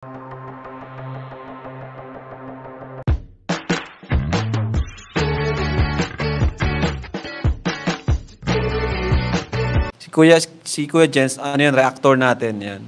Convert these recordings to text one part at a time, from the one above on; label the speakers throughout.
Speaker 1: Si Kuya Jens, ano yan, reactor natin yan.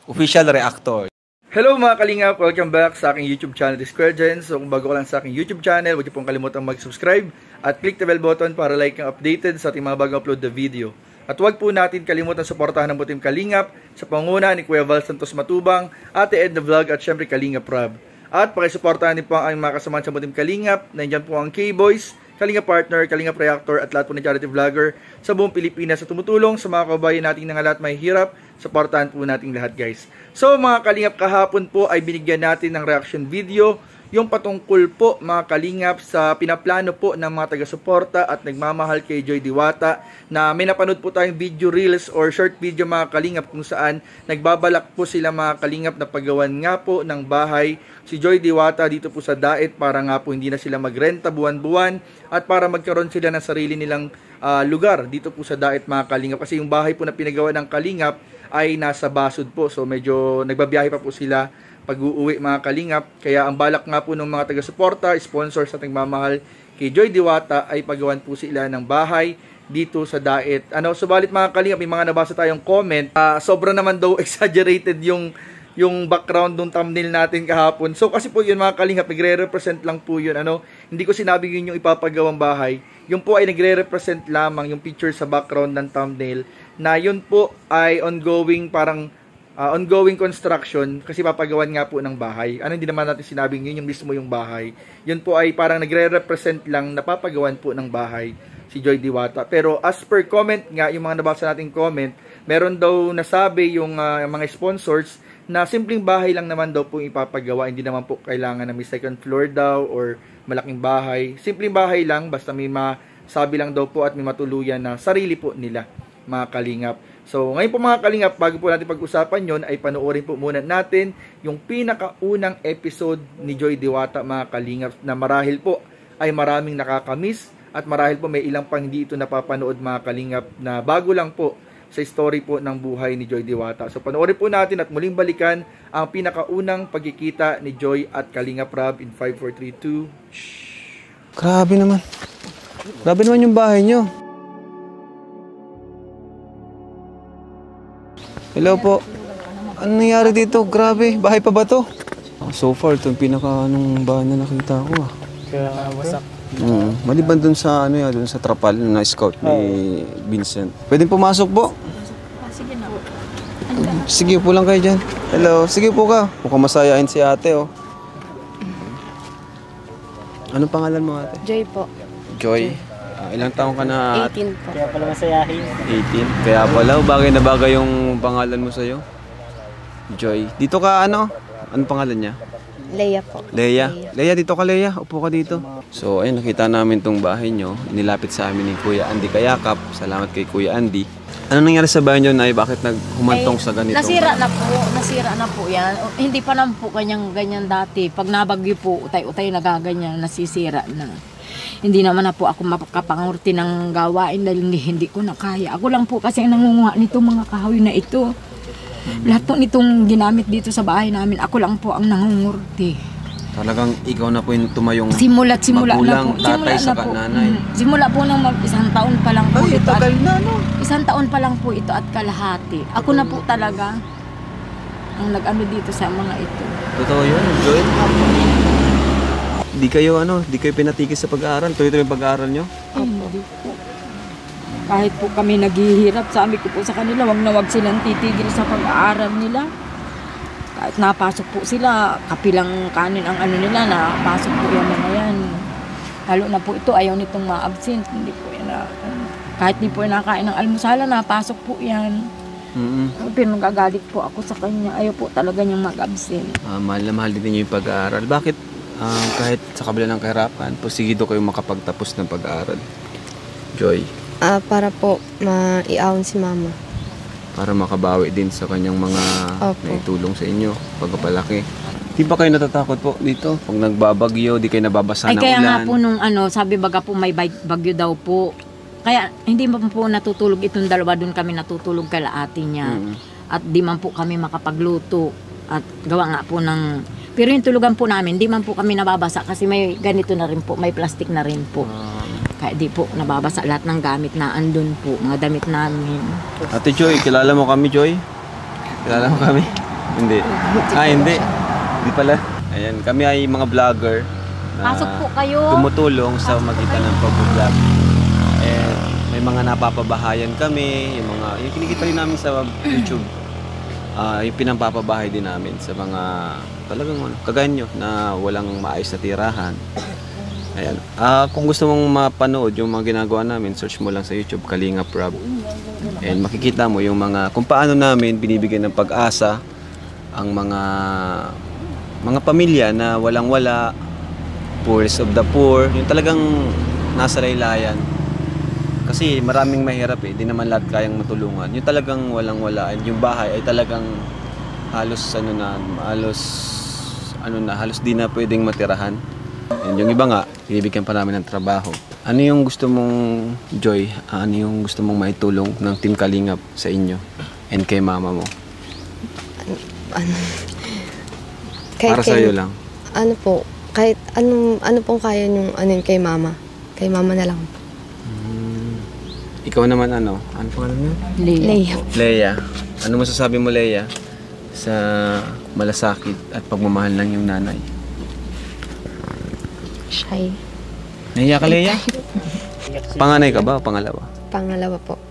Speaker 1: Official reactor.
Speaker 2: Hello mga kalingap! Welcome back sa aking YouTube channel, The Square Gens. So kung bago ka lang sa aking YouTube channel, huwag niyo pong kalimutang mag-subscribe at click the bell button para like ang updated sa ating mga bagong upload na video. At huwag po natin kalimutan suportahan ng Butim Kalingap sa panguna ni Kuya Val Santos Matubang, Ate Edna Vlog at syempre Kalingap Rob. At pakisuportahan din po ang aming mga kasamahan sa Butim Kalingap. Nandiyan po ang K-Boys, Kalingap Partner, Kalingap Reactor at lahat po ng charity vlogger sa buong Pilipinas sa tumutulong sa mga kabayan nating nga lahat may hirap. Supportahan po nating lahat guys. So mga Kalingap, kahapon po ay binigyan natin ng reaction video yung patungkol po mga Kalingap sa pinaplano po ng mga taga-suporta at nagmamahal kay Joy Diwata, na may napanood po tayong video reels or short video mga Kalingap kung saan nagbabalak po sila mga Kalingap na paggawan nga po ng bahay si Joy Diwata dito po sa Daet para nga po hindi na sila magrenta buwan-buwan at para magkaroon sila ng sarili nilang lugar dito po sa Daet mga Kalingap, kasi yung bahay po na pinagawa ng Kalingap ay nasa Basud po, so medyo nagbabiyahe pa po sila pag-uuwi mga Kalingap. Kaya ang balak nga po ng mga taga-suporta, sponsors at nagmamahal kay Joy Diwata ay paggawan po sila ng bahay dito sa Daet. Subalit mga Kalingap, may mga nabasa tayong comment, sobra naman daw exaggerated yung background ng thumbnail natin kahapon. So kasi po yun mga Kalingap, nagre-represent lang po yun. Hindi ko sinabing yun yung ipapagawang bahay. Yun po ay nagre-represent lamang yung picture sa background ng thumbnail, na yun po ay ongoing, parang ongoing construction kasi papagawan nga po ng bahay. Hindi naman natin sinabing yun yung mismo yung bahay. Yun po ay parang nagre-represent lang na papagawan po ng bahay si Joy Diwata. Pero as per comment nga, yung mga nabasa nating comment, meron daw nasabi yung mga sponsors na simpleng bahay lang naman daw po ipapagawa. Hindi naman po kailangan na may second floor daw or malaking bahay. Simpleng bahay lang, basta may masabi lang daw po at may matuluyan na sarili po nila mga Kalingap. So ngayon po mga Kalingap, bago po natin pag-usapan yon, ay panoorin po muna natin yung pinakaunang episode ni Joy Diwata mga Kalingap, na marahil po ay maraming nakakamiss at marahil po may ilang pang hindi ito napapanood mga Kalingap, na bago lang po sa story po ng buhay ni Joy Diwata. So panoorin po natin at muling balikan ang pinakaunang pagkikita ni Joy at Kalingap Rob in 5, 4, 3, 2.
Speaker 3: Grabe naman. Grabe naman yung bahay nyo. Hello po. Ano nangyari dito? Grabe. Bahay pa ba to? So far, ito yung pinaka-anong bahay na nakita ko.
Speaker 4: Kaya wasak.
Speaker 3: Maliban dun sa dun sa trapal na scout ni Vincent. Pwede pumasok po?
Speaker 5: Sige na.
Speaker 3: Sige po lang kayo dyan. Hello. Sige po ka. Mukhang masayain si ate, oh. Anong pangalan mo, ate?
Speaker 5: Joy po.
Speaker 3: Joy. Ilang taong ka na?
Speaker 5: 18 po.
Speaker 4: Kaya pala masayahin.
Speaker 3: 18. Kaya pala, bagay na bagay yung pangalan mo sa'yo. Joy. Dito ka, anong pangalan niya?
Speaker 5: Leia po.
Speaker 3: Leia. Leia, dito ka, Leia. Upo ka dito. So, ayun, nakita namin tong bahay nyo. Nilapit sa amin ni Kuya Andy Kayakap. Salamat kay Kuya Andy. Ano nangyari sa bahay nyo, Nay? Bakit naghumantong sa ganito?
Speaker 5: Nasira na po yan. Hindi pa naman po ganyan dati. Pag nabagyo po, utay-utay nagaganyan, nasisira na. Hindi naman na po ako makapangurti ng gawain dahil hindi ko na kaya. Ako lang po kasi nangunguha nitong mga kahoy na ito. Lahat po nitong ginamit dito sa bahay namin, ako lang po ang nangungurti.
Speaker 3: Talagang ikaw na po yung tumayong
Speaker 5: simula
Speaker 3: magulang,
Speaker 5: na po.
Speaker 3: tatay sa nanay.
Speaker 5: Simula po nang isang taon pa lang po ito.
Speaker 3: Tagal na, no?
Speaker 5: Isang taon pa lang po ito at kalahati. Ako na po talaga ang nag-ano dito sa mga ito.
Speaker 3: Totoo yun, Joy? Di kayo pinatigis sa pag-aaral? Tuloy-tuloy yung pag-aaral nyo?
Speaker 5: Hindi po. Kahit po kami naghihirap, sabi ko po sa kanila, wag na wag silang titigil sa pag-aaral nila. Kahit napasok po sila, kapilang kanin ang nila, napasok po yan mga yan. Lalo na po ito, ayaw nitong ma-absent. Hindi po yan kahit di po yan nakain ng almusala, napasok po yan. Pero nagagalit po ako sa kanya, ayaw po talaga niyang mag-absent.
Speaker 3: Mahal na mahal din niyo yung pag-aaral. Bakit kahit sa kabila ng kahirapan, posigido kayo makapagtapos ng pag-aaral? Joy?
Speaker 6: Para po maiawan si mama.
Speaker 3: Para makabawi din sa kanyang mga naitulong sa inyo pagpapalaki. Di ba kayo natatakot po dito? Pag nagbabagyo, di kayo nababasa ng ulan?
Speaker 5: Kaya nga po nung sabi baga po may bagyo daw po. Kaya hindi man po natutulog itong dalawa, doon kami natutulog kala ate niya. At di man po kami makapagluto. At gawa nga po ng... Pero yung tulugan po namin, di man po kami nababasa kasi may ganito na rin po, may plastic na rin po. Kaya di po nababasa lahat ng gamit na andun po, mga damit namin.
Speaker 3: Ate Joy, kilala mo kami, Joy? Kilala mo kami? Hindi. Hindi. Hindi pala. Ayan, kami ay mga vlogger na
Speaker 5: Pasok po kayo.
Speaker 3: tumutulong sa magitan ng pag-vlog. And may mga napapabahayan kami, yung kinikita rin namin sa YouTube. Yung pinampapabahay din namin sa mga talagang kagaya nyo na walang maayos na tirahan. Ayan. Kung gusto mong mapanood yung mga ginagawa namin, search mo lang sa YouTube, Kalingap Rob. And makikita mo yung mga, kung paano namin binibigyan ng pag-asa ang mga pamilya na walang-wala, poorest of the poor, yung talagang nasa laylayan. Kasi maraming mahirap di naman lahat kayang matulungan. Yung talagang walang-wala, and yung bahay ay talagang halos di na pwedeng matirahan. And yung iba nga, binibigyan pa namin ng trabaho. Ano yung gusto mong, Joy, ano yung gusto mong maitulong ng Team Kalingap sa inyo and kay mama mo? Para sa iyo lang.
Speaker 6: Ano po, kahit ano pong kaya niyong kay mama. Kay mama na lang.
Speaker 3: Ikaw naman ano pangalan mo?
Speaker 6: Leia.
Speaker 3: Leia. Ano masasabi mo, Leia, sa malasakit at pagmamahal ng iyong nanay?
Speaker 6: Shy.
Speaker 3: Naiyak ka, Leia? Panganay ka ba o pangalawa?
Speaker 6: Pangalawa po.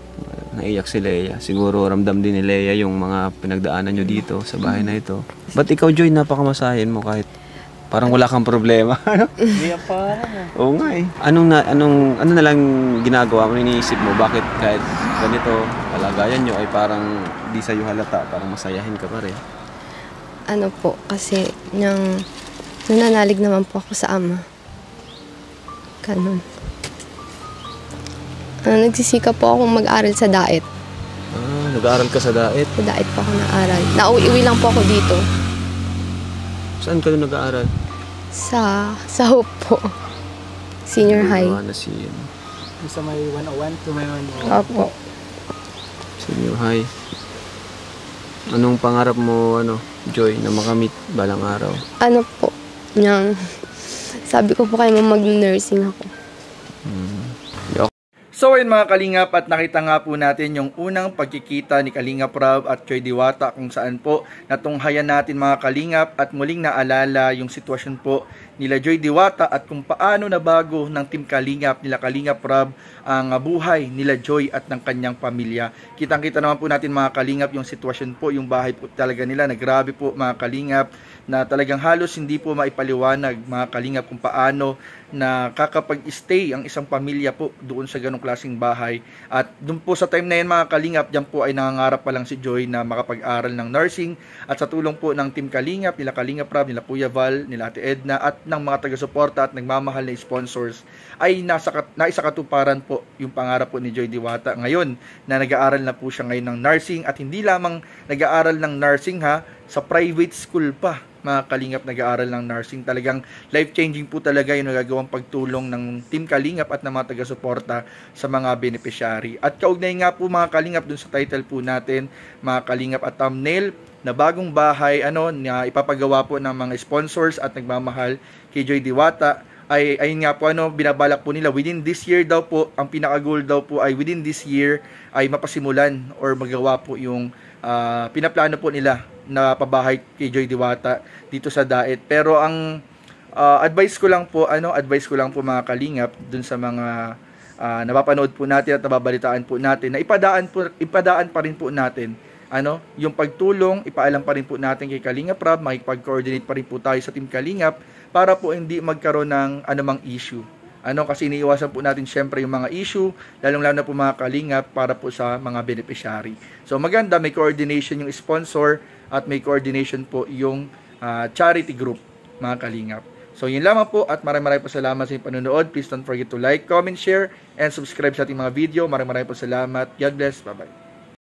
Speaker 3: Naiyak si Leia. Siguro ramdam din ni Leia yung mga pinagdaanan nyo dito sa bahay na ito. Ba't ikaw, Joy, napakamasahin mo kahit parang wala kang problema?
Speaker 4: Hindi ang parang.
Speaker 3: Oo nga eh. Ano na lang ginagawa mo, iniisip mo? Bakit kahit ganito, kalagayan nyo ay parang di sa'yo halata, parang masayahin ka pa rin?
Speaker 6: Ano po, kasi nananalig naman po ako sa ama. Ganun. Nagsisikap po akong mag-aral sa Daet.
Speaker 3: Nag-aaral ka sa Daet?
Speaker 6: Sa Daet po ako na-aral. Nauwi lang po ako dito.
Speaker 3: Saan ka nag-aaral?
Speaker 6: Sa Hope po. Senior high.
Speaker 4: Sa may 101 to may 101.
Speaker 6: Opo.
Speaker 3: Senior high. Anong pangarap mo, Joy, na makamit balang araw?
Speaker 6: Ano po, sabi ko po kayo mag-nursing ako.
Speaker 2: So ayun mga Kalingap, at nakita nga po natin yung unang pagkikita ni Kalingap Rob at Joy Diwata kung saan po natunghayan natin mga Kalingap at muling naalala yung sitwasyon po nila Joy Diwata at kung paano nabago ng Team Kalingap nila Kalingap Rob ang buhay nila Joy at ng kanyang pamilya. Kitang-kita naman po natin mga Kalingap yung sitwasyon po, yung bahay po talaga nila, nagrabe po mga Kalingap, na talagang halos hindi po maipaliwanag mga Kalingap kung paano na kakapag-stay ang isang pamilya po doon sa ganong klaseng bahay. At doon po sa time na yan mga Kalingap, dyan po ay nangangarap pa lang si Joy na makapag-aral ng nursing, at sa tulong po ng Team Kalingap, nila Kalingap Rob, nila Kuya Val, nila Ate Edna at ng mga taga-suporta at nagmamahal na sponsors ay naisakatuparan po yung pangarap po ni Joy Diwata ngayon na nag-aaral na po siya ngayon ng nursing, at hindi lamang nag-aaral ng nursing sa private school pa mga Kalingap nag-aaral ng nursing. Talagang life-changing po talaga yung nagagawang pagtulong ng Team Kalingap at ng mga taga-suporta sa mga beneficiary. At kaugnay nga po mga Kalingap dun sa title po natin mga Kalingap at thumbnail na bagong bahay na ipapagawa po ng mga sponsors at nagmamahal kay Joy Diwata ay ayun nga po binabalak po nila within this year daw po, ang pinaka-goal daw po ay within this year ay mapasimulan or magawa po yung pinaplano po nila na pabahay kay Joy Diwata dito sa Daet. Pero ang advice ko lang po mga Kalingap dun sa mga napapanood po natin at nababalitaan po natin na ipadaan pa rin po natin yung pagtulong, ipaalam pa rin po natin kay Kalingap Rob, makipag-coordinate pa rin po tayo sa Team Kalingap para po hindi magkaroon ng anumang issue. Kasi iniiwasan po natin syempre yung mga issue, lalong-lalo na po mga Kalingap para po sa mga beneficiary. So maganda, may coordination yung sponsor at may coordination po yung charity group mga Kalingap. So yun lamang po, at maraming po salamat sa inyong panonood. Please don't forget to like, comment, share, and subscribe sa ating mga video. Maraming po salamat. God bless. Bye-bye.